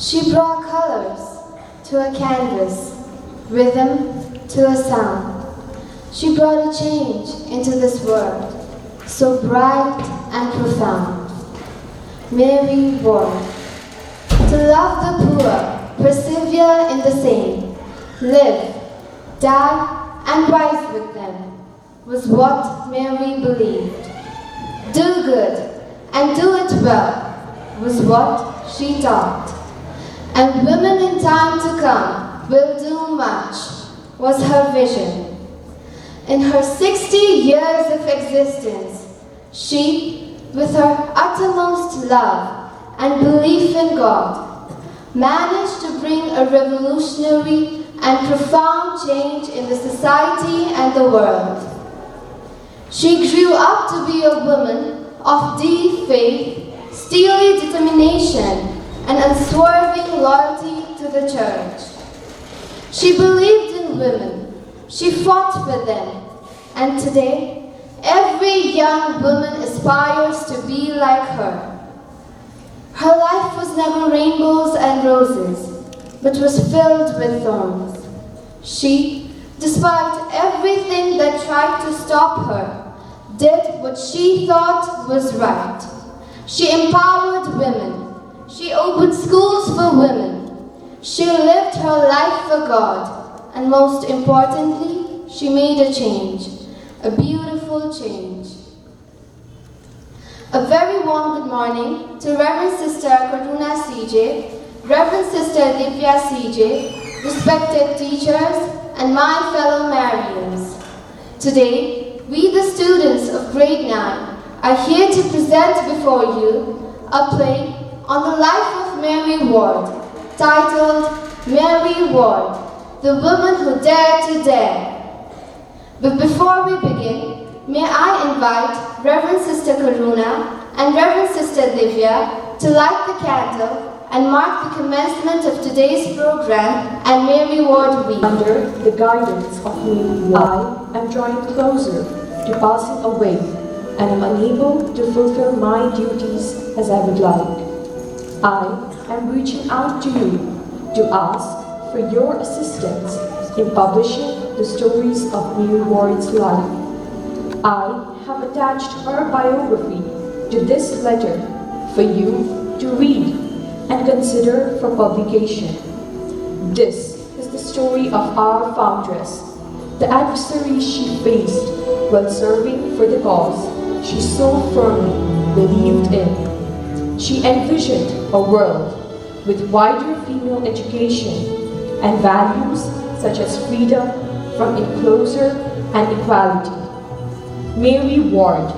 She brought colors to a canvas, rhythm to a sound. She brought a change into this world, so bright and profound. Mary Ward. To love the poor, persevere in the same, live, die, and rise with them, was what Mary believed. Do good, and do it well, was what she taught. And women in time to come will do much, was her vision. In her 60 years of existence, she, with her uttermost love and belief in God, managed to bring a revolutionary and profound change in the society and the world. She grew up to be a woman of deep faith, steely determination, and unswerving loyalty to the church. She believed in women, she fought for them, and today, every young woman aspires to be like her. Her life was never rainbows and roses, but was filled with thorns. She, despite everything that tried to stop her, did what she thought was right. She empowered women. She opened schools for women. She lived her life for God. And most importantly, she made a change, a beautiful change. A very warm good morning to Reverend Sister Karuna CJ, Reverend Sister Divya CJ, respected teachers, and my fellow Marians. Today, we the students of grade 9 are here to present before you a play on the life of Mary Ward, titled Mary Ward, the woman who dared to dare. But before we begin, may I invite Reverend Sister Karuna and Reverend Sister Divya to light the candle and mark the commencement of today's program and Mary Ward Week. Under the guidance of Mary Ward, I am drawing closer to passing away and am unable to fulfill my duties as I would like. I am reaching out to you to ask for your assistance in publishing the stories of Mary Ward's life. I have attached her biography to this letter for you to read and consider for publication. This is the story of our foundress, the adversaries she faced while serving for the cause she so firmly believed in. She envisioned a world with wider female education and values such as freedom from enclosure and equality. Mary Ward,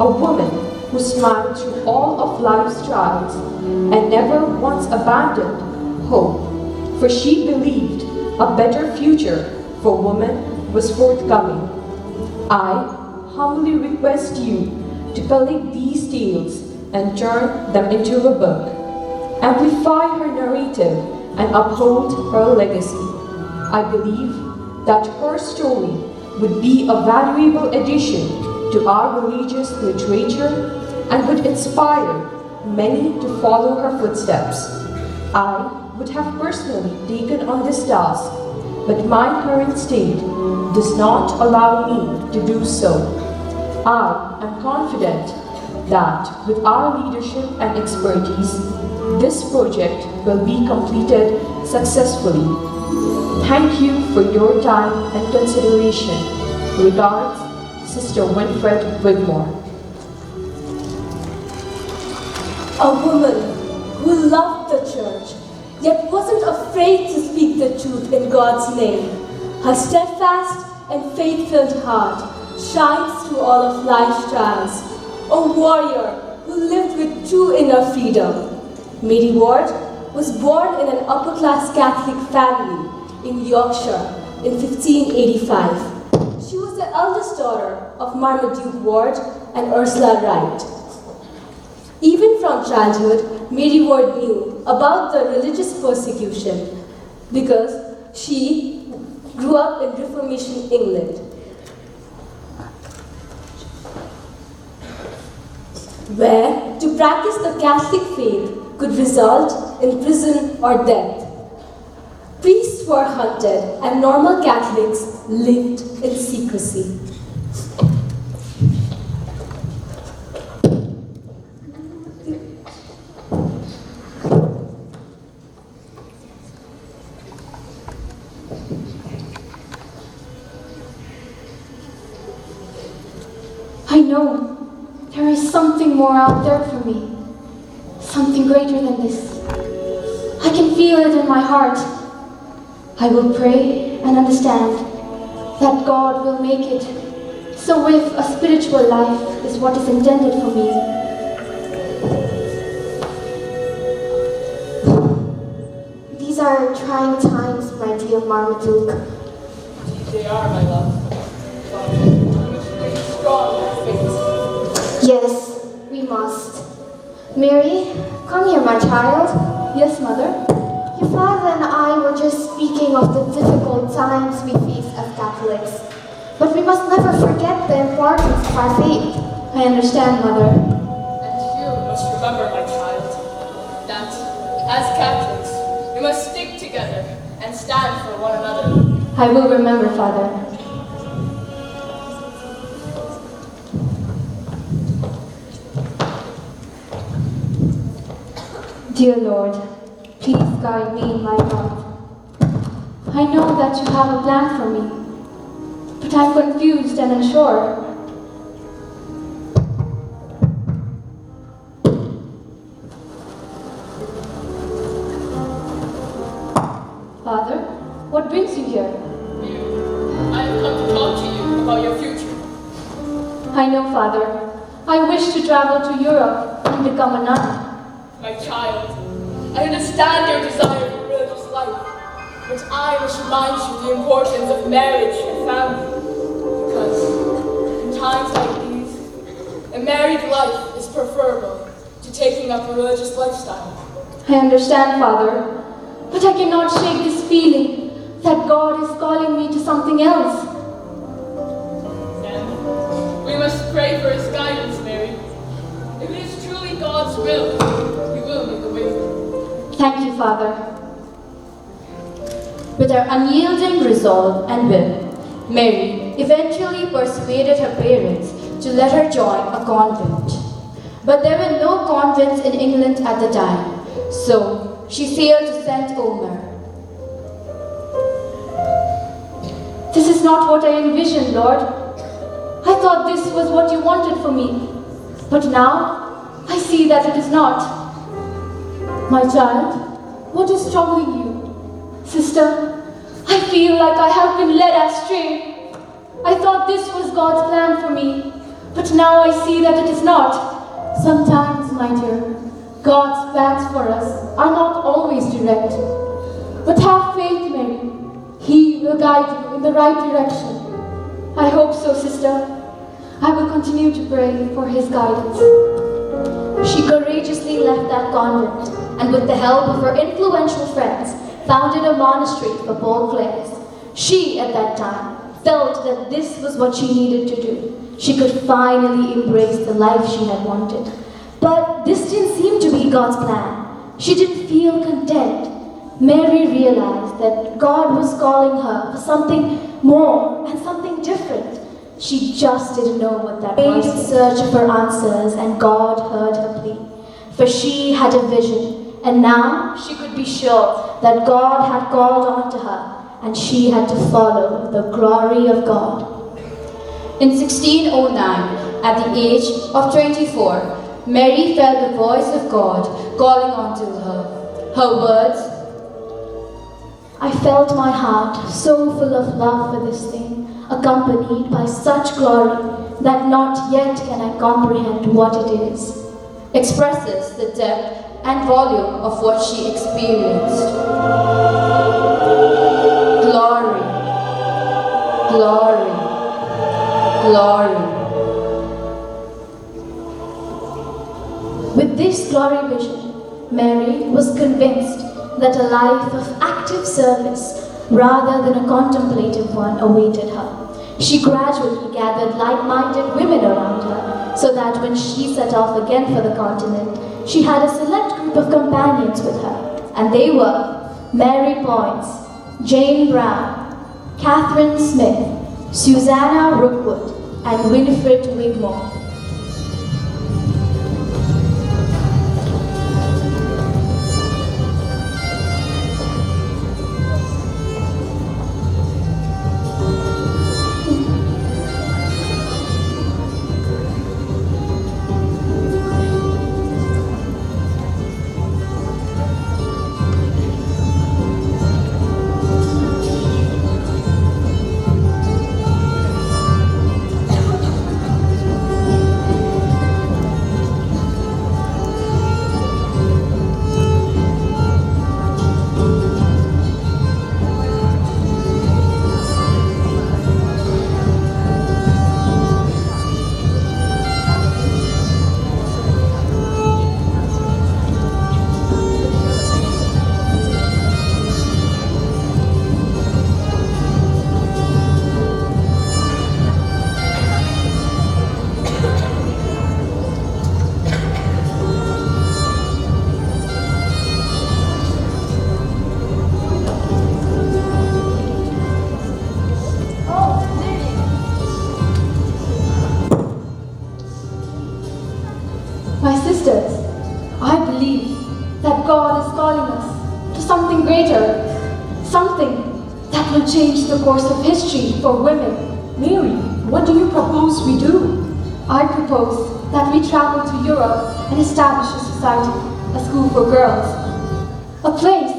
a woman who smiled through all of life's trials and never once abandoned hope, for she believed a better future for women was forthcoming. I humbly request you to collect these tales and turn them into a book, amplify her narrative and uphold her legacy. I believe that her story would be a valuable addition to our religious literature and would inspire many to follow her footsteps. I would have personally taken on this task, but my current state does not allow me to do so. I am confident that with our leadership and expertise, this project will be completed successfully. Thank you for your time and consideration. Regards, Sister Winfred Wigmore. A woman who loved the church, yet wasn't afraid to speak the truth in God's name. Her steadfast and faith-filled heart shines through all of life's trials. A warrior who lived with true inner freedom. Mary Ward was born in an upper-class Catholic family in Yorkshire in 1585. She was the eldest daughter of Marmaduke Ward and Ursula Wright. Even from childhood, Mary Ward knew about the religious persecution because she grew up in Reformation England, where to practice the Catholic faith could result in prison or death. Priests were hunted and normal Catholics lived in secrecy. I know there is something more out there for me, something greater than this. I can feel it in my heart. I will pray and understand that God will make it. So if a spiritual life is what is intended for me, these are trying times, my dear Marmaduke. They are, my love. But we must remain strong in our faith. Yes, we must. Mary, come here, my child. Yes, Mother? Your father and I were just speaking of the difficult times we face as Catholics. But we must never forget the importance of our faith. I understand, Mother. And you must remember, my child, that as Catholics, we must stick together and stand for one another. I will remember, Father. Dear Lord, please guide me in my path. I know that you have a plan for me, but I'm confused and unsure. Father, what brings you here? I have come to talk to you about your future. I know, Father. I wish to travel to Europe and become a nun. My child, I understand your desire for religious life, but I must remind you the importance of marriage and family. Because in times like these, a married life is preferable to taking up a religious lifestyle. I understand, Father, but I cannot shake this feeling that God is calling me to something else. Then we must pray for his guidance, Mary. If it is truly God's will, he will make a way for you. Thank you, Father. With her unyielding resolve and will, Mary eventually persuaded her parents to let her join a convent. But there were no convents in England at the time, so she sailed to St.Mary. This is not what I envisioned, Lord. I thought this was what you wanted for me, but now I see that it is not. My child, what is troubling you? Sister, I feel like I have been led astray. I thought this was God's plan for me, but now I see that it is not. Sometimes, my dear, God's plans for us are not always direct. But have faith, Mary. He will guide you in the right direction. I hope so, sister. I will continue to pray for his guidance. She courageously left that convent and with the help of her influential friends, founded a monastery for poor clares. She, at that time, felt that this was what she needed to do. She could finally embrace the life she had wanted. But this didn't seem to be God's plan. She didn't feel content. Mary realized that God was calling her for something more and something different. She just didn't know what that was. In search of her answers, and God heard her plea. For she had a vision, and now she could be sure that God had called on to her, and she had to follow the glory of God. In 1609, at the age of 24, Mary felt the voice of God calling onto her. Her words, I felt my heart so full of love for this thing, accompanied by such glory that not yet can I comprehend what it is, expresses the depth and volume of what she experienced. Glory, glory, glory. With this glory vision, Mary was convinced that a life of active service rather than a contemplative one awaited her. She gradually gathered like-minded women around her so that when she set off again for the continent, she had a select group group of companions with her, and they were Mary Poyntz, Jane Brown, Catherine Smith, Susanna Rookwood, and Winifred Wigmore. My sisters, I believe that God is calling us to something greater, something that will change the course of history for women. Mary, what do you propose we do? I propose that we travel to Europe and establish a society, a school for girls, a place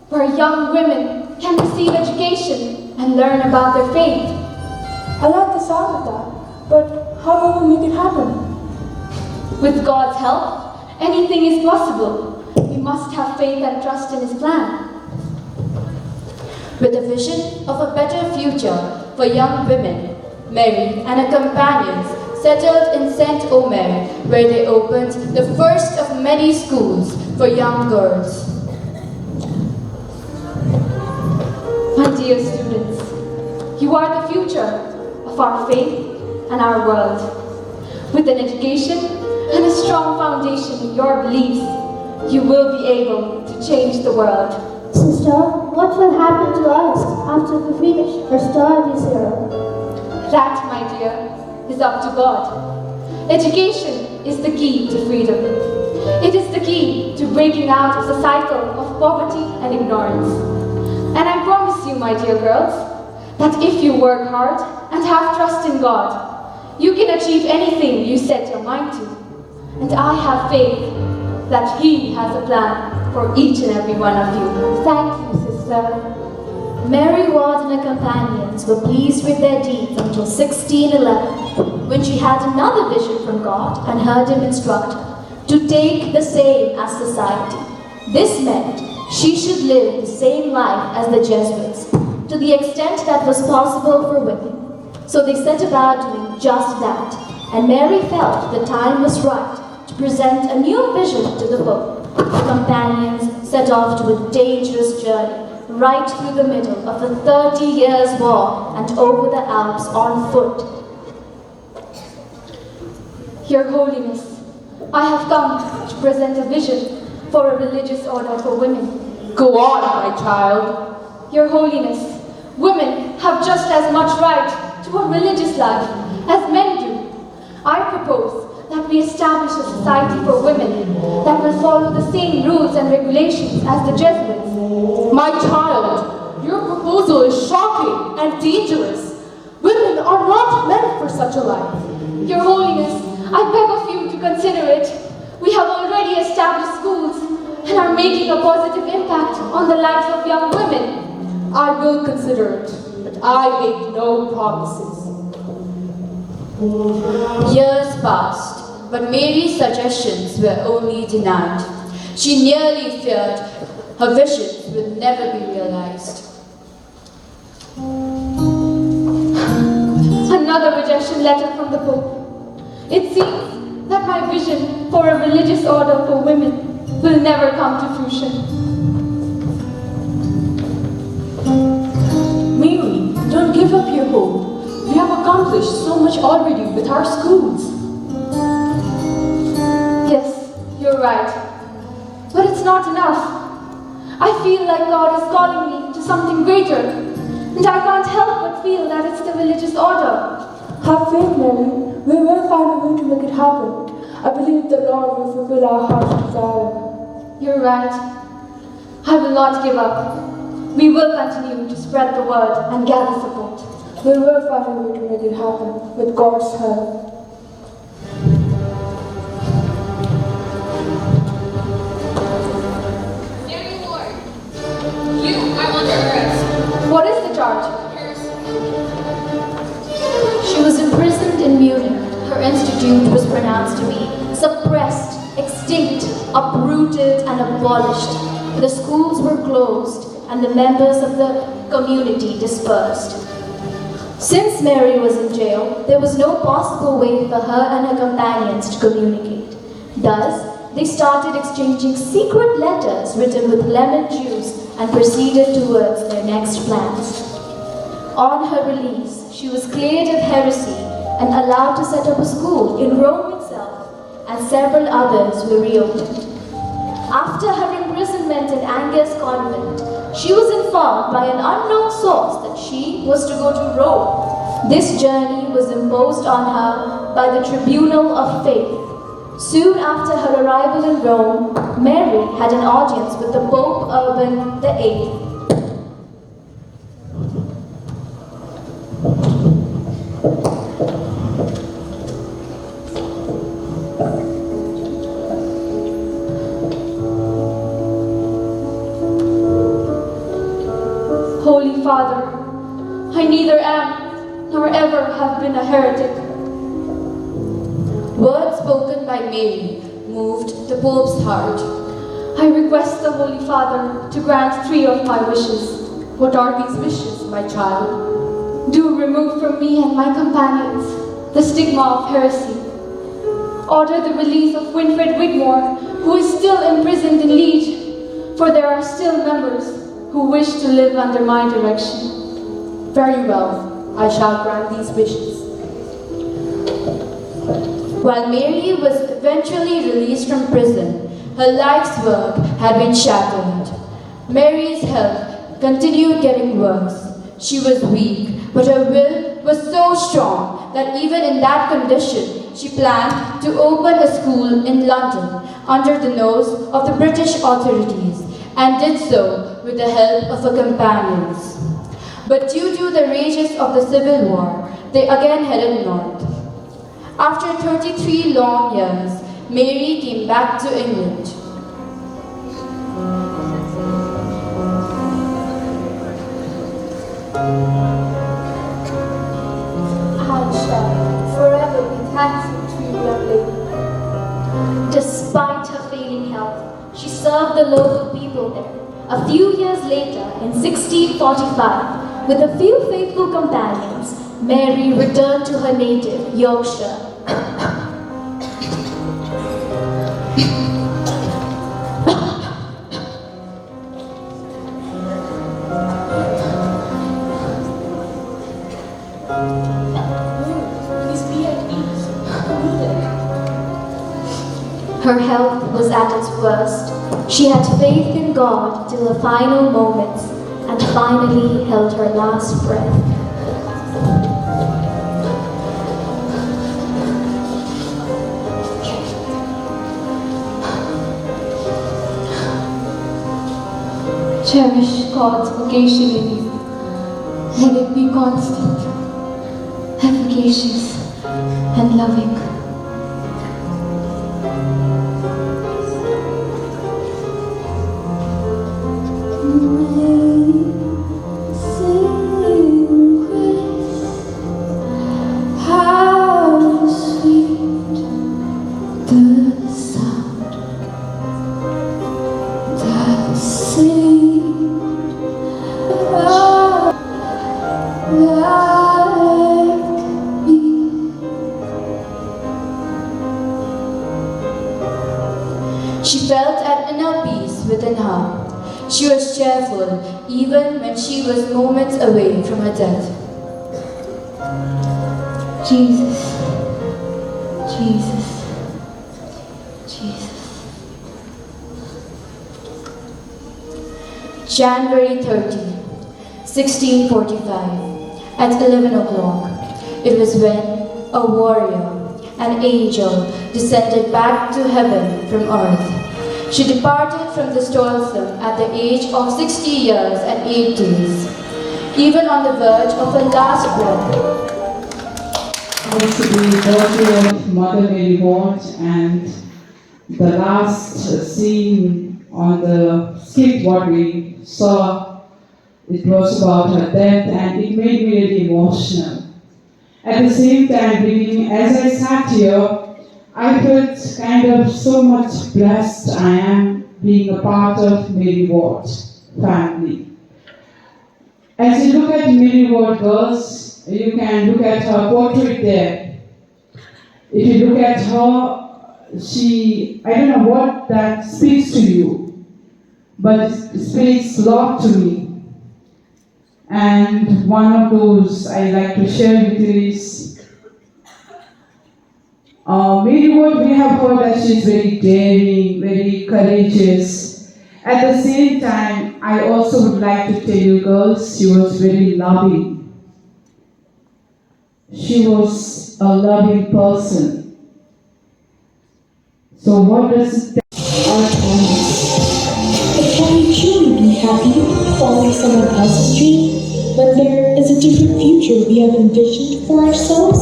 where young women can receive education and learn about their faith. I like the sound of that, but how will we make it happen? With God's help, anything is possible. We must have faith and trust in His plan. With a vision of a better future for young women, Mary and her companions settled in St.Mary, where they opened the first of many schools for young girls. My dear students, you are the future of our faith and our world. With an education and a strong foundation in your beliefs, you will be able to change the world. Sister, what will happen to us after we finish our studies here? That, my dear, is up to God. Education is the key to freedom. It is the key to breaking out of the cycle of poverty and ignorance. And I promise you, my dear girls, that if you work hard and have trust in God, you can achieve anything you set your mind to. And I have faith that He has a plan for each and every one of you. Thank you, sister. Mary Ward and her companions were pleased with their deeds until 1611, when she had another vision from God and heard Him instruct her to take the same as society. This meant she should live the same life as the Jesuits, to the extent that was possible for women. So they set about doing just that, and Mary felt the time was right to present a new vision to the Pope. The companions set off to a dangerous journey, right through the middle of the 30 Years' War and over the Alps on foot. Your Holiness, I have come to present a vision for a religious order for women. Go on, my child. Your Holiness, women have just as much right to a religious life as men do. I propose that we establish a society for women that will follow the same rules and regulations as the Jesuits. My child, your proposal is shocking and dangerous. Women are not meant for such a life. Your Holiness, I beg of you to consider it. We have already established schools and are making a positive impact on the lives of young women. I will consider it, but I make no promises. Years passed, but Mary's suggestions were only denied. She nearly feared her visions would never be realized. Another rejection letter from the Pope. It seems that my vision for a religious order for women will never come to fruition. Mary, don't give up your hope. We have accomplished so much already with our schools. Yes, you're right. it's not enough. I feel like God is calling me to something greater, and I can't help but feel that it's the religious order. Have faith, Mary. We will find a way to make it happen. I believe the Lord will fulfill our heart's desire. You're right. I will not give up. We will continue to spread the word and gather support. We will find a way to make it happen with God's help. Mary Ward, you are under arrest. What is the charge? Heresy. She was imprisoned in Munich. Her institute was pronounced to be suppressed, extinct, uprooted, and abolished. The schools were closed, and the members of the community dispersed. Since Mary was in jail, there was no possible way for her and her companions to communicate. Thus, they started exchanging secret letters written with lemon juice and proceeded towards their next plans. On her release, she was cleared of heresy and allowed to set up a school in Rome itself, and several others were reopened. After her imprisonment in Angers convent, she was informed by an unknown source that she was to go to Rome. This journey was imposed on her by the Tribunal of Faith. Soon after her arrival in Rome, Mary had an audience with the Pope Urban VIII. Holy Father, I neither am nor ever have been a heretic. Words spoken by Mary moved the Pope's heart. I request the Holy Father to grant 3 of my wishes. What are these wishes, my child? Do remove from me and my companions the stigma of heresy. Order the release of Winfred Wigmore, who is still imprisoned in Liege, for there are still members who wish to live under my direction. Very well, I shall grant these wishes. While Mary was eventually released from prison, her life's work had been shattered. Mary's health continued getting worse. She was weak, but her will was so strong that even in that condition, she planned to open a school in London under the nose of the British authorities, and did so with the help of her companions. But due to the rages of the Civil War, they again headed north. After 33 long years, Mary came back to England. I shall forever be thankful to you, young lady. Despite her failing health, she served the local people there. A few years later, in 1645, with a few faithful companions, Mary returned to her native, Yorkshire. Please be at ease. Her health was at its worst. She had faith in God till the final moments and finally held her last breath. Cherish God's vocation in you. Let it be constant, efficacious, and loving. She felt an inner peace within her. She was cheerful even when she was moments away from her death. Jesus, Jesus, Jesus. January 30, 1645, at 11 o'clock. It was when a warrior, an angel, descended back to heaven from earth. She departed from this toilsome at the age of 60 years and 8 days, even on the verge of her last breath. Was to be birthday of Mother Mary Ward, and the last scene on the skit what we saw, it was about her death, and it made me really emotional. At the same time, as I sat here, I felt kind of so much blessed I am being a part of Mary Ward family. As you look at Mary Ward girls, you can look at her portrait there. If you look at her, I don't know what that speaks to you, but it speaks a lot to me. And one of those I like to share with you is, Mary Ward, we have heard that she's very daring, very courageous. At the same time, I also would like to tell you girls, she was very loving. She was a loving person. So what does it tell our parents? But can we truly be happy following someone else's dream when there is a different future we have envisioned for ourselves?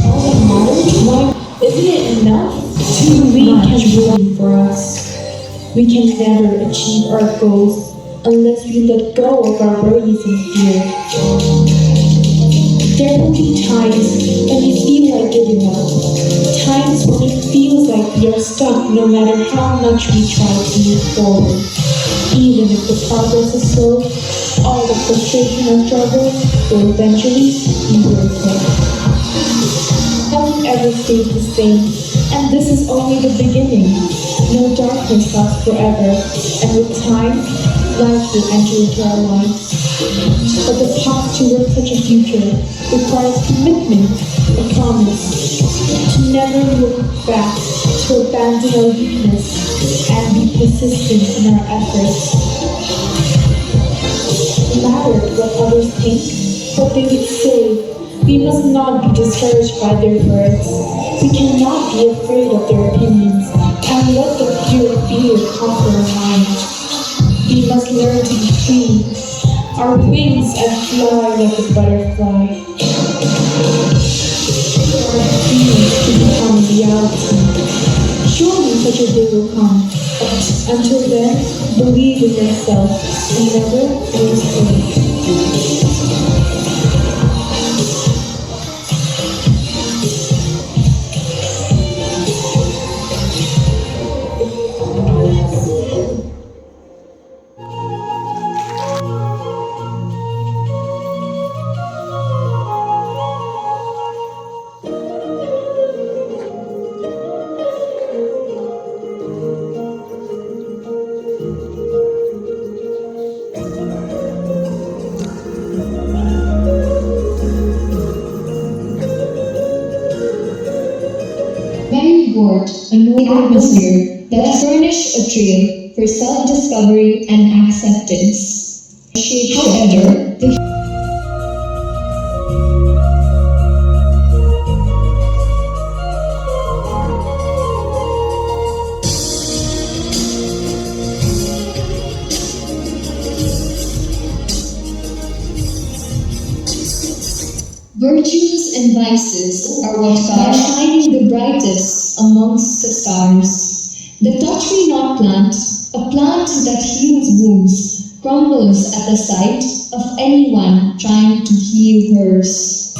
All that matters, why isn't it enough? Too much waiting for us. We can never achieve our goals unless we let go of our worries and fear. There will be times when we feel like giving up, times when it feels like we are stuck no matter how much we try to move forward. Even if the progress is slow, all the frustration and struggle will eventually be worth it. Nothing ever stays the same, and this is only the beginning. No darkness lasts forever, and with time, light will enter into our lives. But the path towards such a future requires commitment, a promise, to never look back, to abandon our weakness, and be persistent in our efforts. No matter what others think, what they would say, we must not be discouraged by their words. We cannot be afraid of their opinions, and let the fear of fear conquer our mind. We must learn to be free, our wings and fly like a butterfly. Our dreams to become reality. Surely such a day will come, but until then, believe in yourself and never lose faith. Mary Ward, a noble messenger that furnished a trail for self-discovery and acceptance. However, the virtues and vices are what are shining the brightest amongst the stars. The touch me not plant, a plant that heals wounds, crumbles at the sight of anyone trying to heal hers.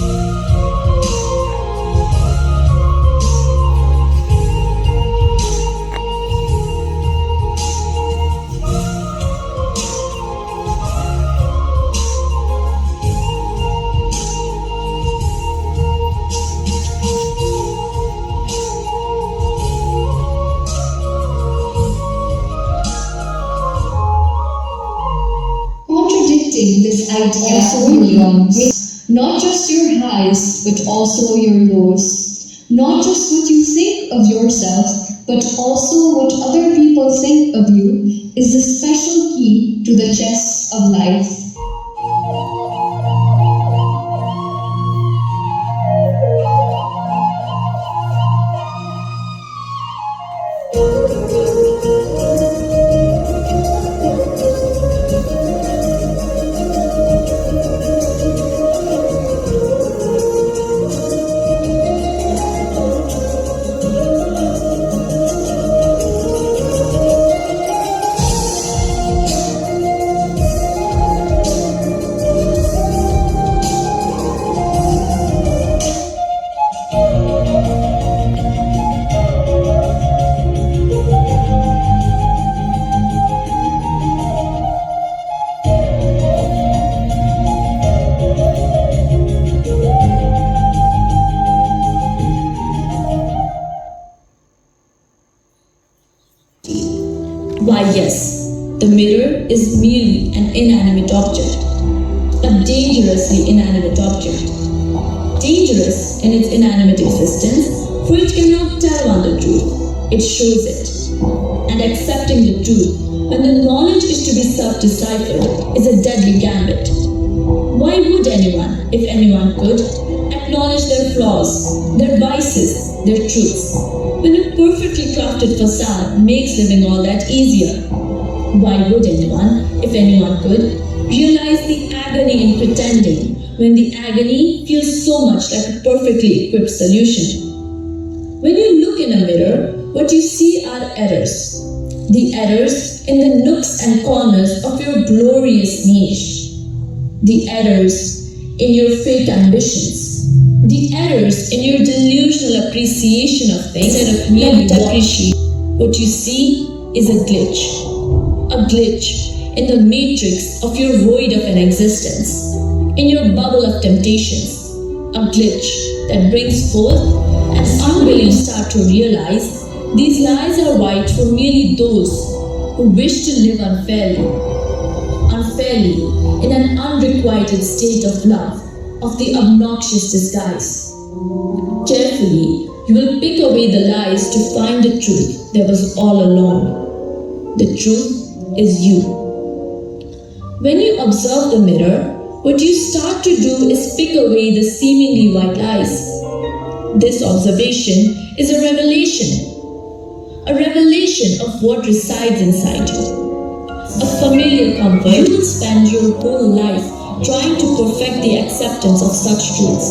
Contradicting this idea belongs not just your highs, but also your lows. Not just what you think of yourself, but also what other people think of you is the special key to the chess of life. Why yes, the mirror is merely an inanimate object, a dangerously inanimate object. Dangerous in its inanimate existence, for it cannot tell one the truth, it shows it. And accepting the truth, when the knowledge is to be self-deciphered, is a deadly gambit. Why would anyone, if anyone could, acknowledge their flaws, their vices, their truths, when a perfectly crafted facade makes living all that easier? Why would anyone, if anyone could, realize the agony in pretending when the agony feels so much like a perfectly equipped solution? When you look in a mirror, what you see are errors. The errors in the nooks and corners of your glorious niche. The errors in your fake ambitions. The errors in your delusional appreciation of things instead of merely appreciate. What you see is a glitch. A glitch in the matrix of your void of an existence. In your bubble of temptations. A glitch that brings forth an unwilling start to realize these lies are white for merely those who wish to live unfairly. Unfairly in an unrequited state of love, of the obnoxious disguise. Carefully, you will pick away the lies to find the truth there was all along. The truth is you. When you observe the mirror, what you start to do is pick away the seemingly white lies. This observation is a revelation of what resides inside you. A familiar comfort. You will spend your whole life trying to perfect the acceptance of such truths.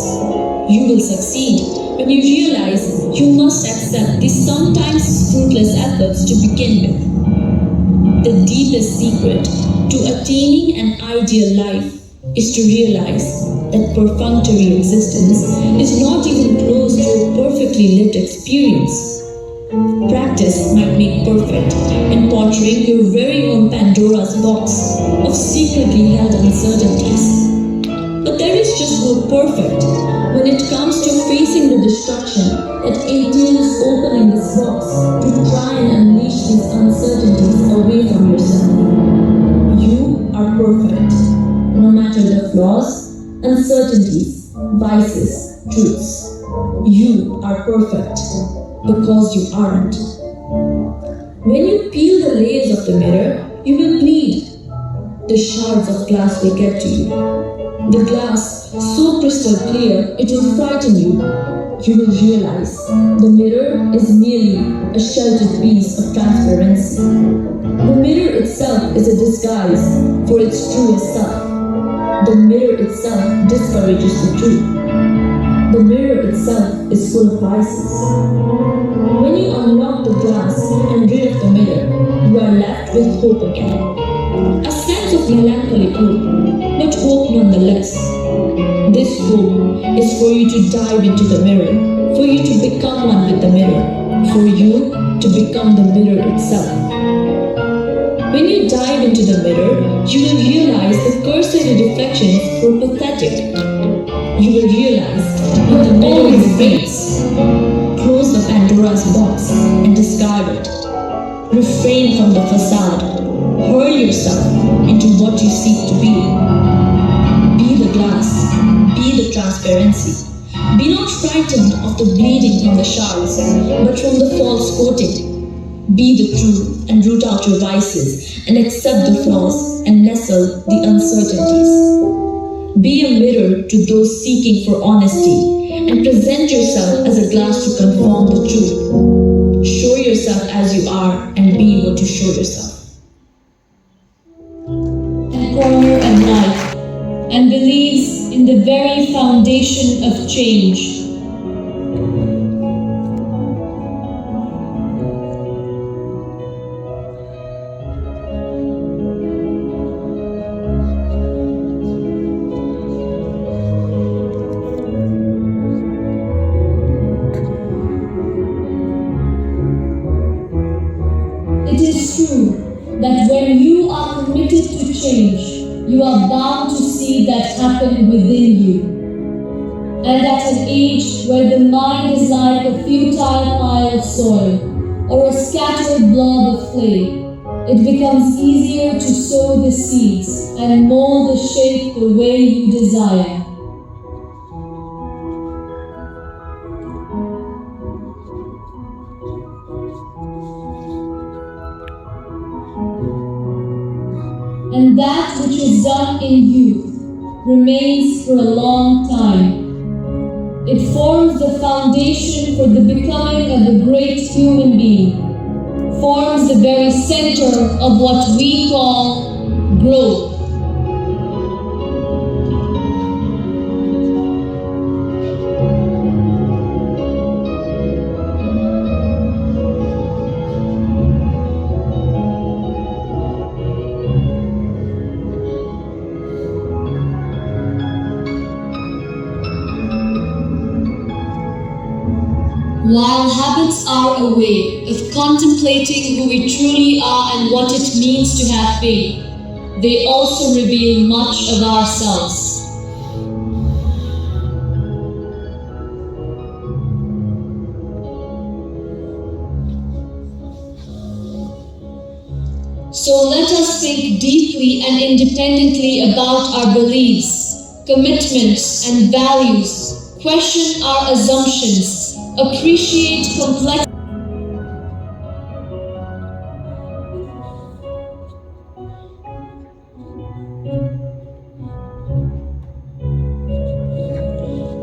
You will succeed when you realize you must accept the sometimes fruitless efforts to begin with. The deepest secret to attaining an ideal life is to realize that perfunctory existence is not even close to a perfectly lived experience. Practice might make perfect in portraying your very own Pandora's box of secretly held uncertainties. But there is just no perfect when it comes to facing the destruction that entails opening this box to try and unleash these uncertainties away from yourself. You are perfect, no matter the flaws, uncertainties, vices, truths. You are perfect. Because you aren't. When you peel the layers of the mirror, you will bleed. The shards of glass will get to you. The glass, so crystal clear, it will frighten you. You will realize the mirror is merely a sheltered piece of transparency. The mirror itself is a disguise for its truest self. The mirror itself discourages the truth. The mirror itself is full of vices. When you unlock the glass and rid of the mirror, you are left with hope again. A sense of melancholic hope, but hope nonetheless. This hope is for you to dive into the mirror, for you to become one with the mirror, for you to become the mirror itself. When you dive into the mirror, you will realize the cursory reflections were pathetic. You will realize that the mirror is fakes. Close the Pandora's box and discard it. Refrain from the facade. Hurl yourself into what you seek to be. Be the glass. Be the transparency. Be not frightened of the bleeding from the shards, but from the false coating. Be the truth and root out your vices and accept the flaws and nestle the uncertainties. Be a mirror to those seeking for honesty and present yourself as a glass to confirm the truth. Show yourself as you are and be what you show yourself. And corner at night and believes in the very foundation of change. It is true that when you are committed to change, you are bound to see that happen within you. And at an age where the mind is like a futile pile of soil or a scattered blob of clay, it becomes easier to sow the seeds and mold the shape the way you desire. And that which is done in youth remains for a long time. It forms the foundation for the becoming of a great human being, forms the very center of what we call growth. While habits are a way of contemplating who we truly are and what it means to have faith, they also reveal much of ourselves. So let us think deeply and independently about our beliefs, commitments, and values, question our assumptions, appreciate complexity.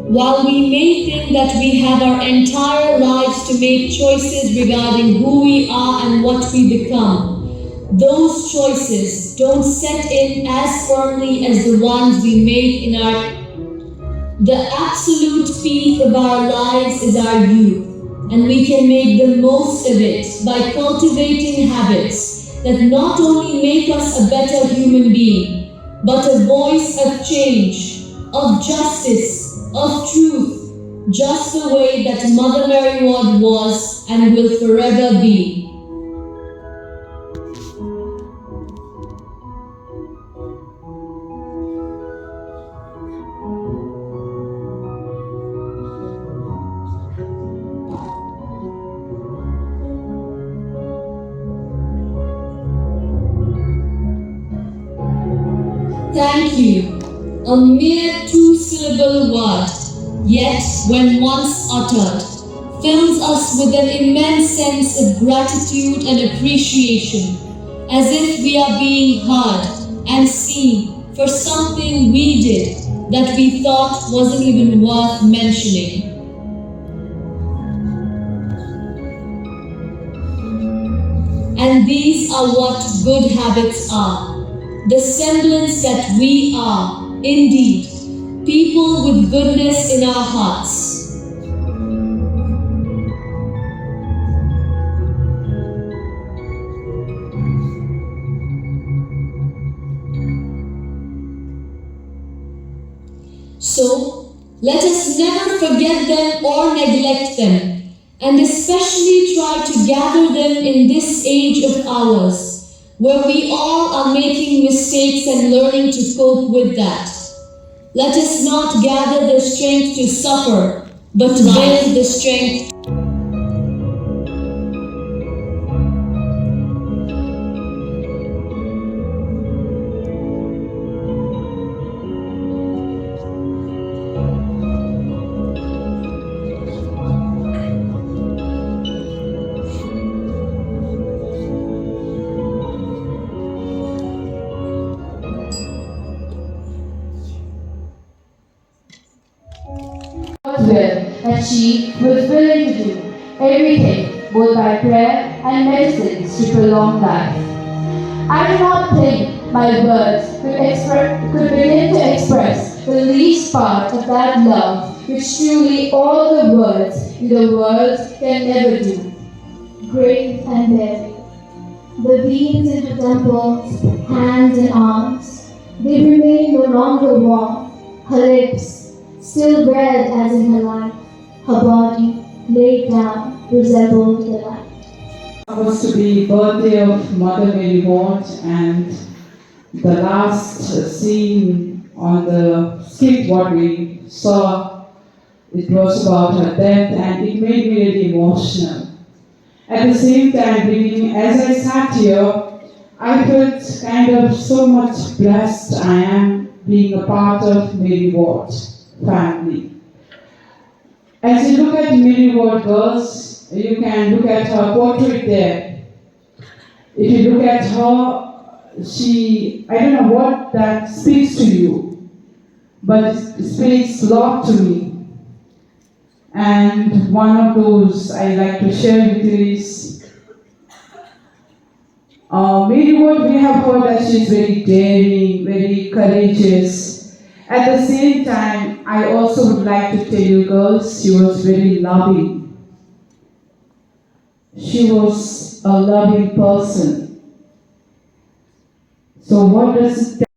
While we may think that we have our entire lives to make choices regarding who we are and what we become, those choices don't set in as firmly as the ones we make in our... The absolute peak of our lives is our youth, and we can make the most of it by cultivating habits that not only make us a better human being, but a voice of change, of justice, of truth, just the way that Mother Mary Ward was and will forever be. Thank you, a mere two-syllable word, yet when once uttered, fills us with an immense sense of gratitude and appreciation, as if we are being heard and seen for something we did that we thought wasn't even worth mentioning. And these are what good habits are. The semblance that we are, indeed, people with goodness in our hearts. So, let us never forget them or neglect them, and especially try to gather them in this age of ours, where we all are making mistakes and learning to cope with that. Let us not gather the strength to suffer, but to build the strength. she was willing to do everything, both by prayer and medicines, to prolong life. I do not think my words could begin to express the least part of that love which truly all the words in the world can never do. Grave and buried. The veins in her temples, hands and arms, they remain no longer warm. Her lips, still red as in her life, her body, laid down, resembled the light. It was to be birthday of Mother Mary Ward, and the last scene on the skit what we saw, it was about her death, and it made me really emotional. At the same time, as I sat here, I felt kind of so much blessed I am being a part of Mary Ward family. As you look at Mary Ward girls, you can look at her portrait there. If you look at her, I don't know what that speaks to you, but it speaks a lot to me. And one of those I like to share with you is, Mary Ward, we have heard that she's very daring, very courageous. At the same time, I also would like to tell you girls, she was very loving. She was a loving person. So what does it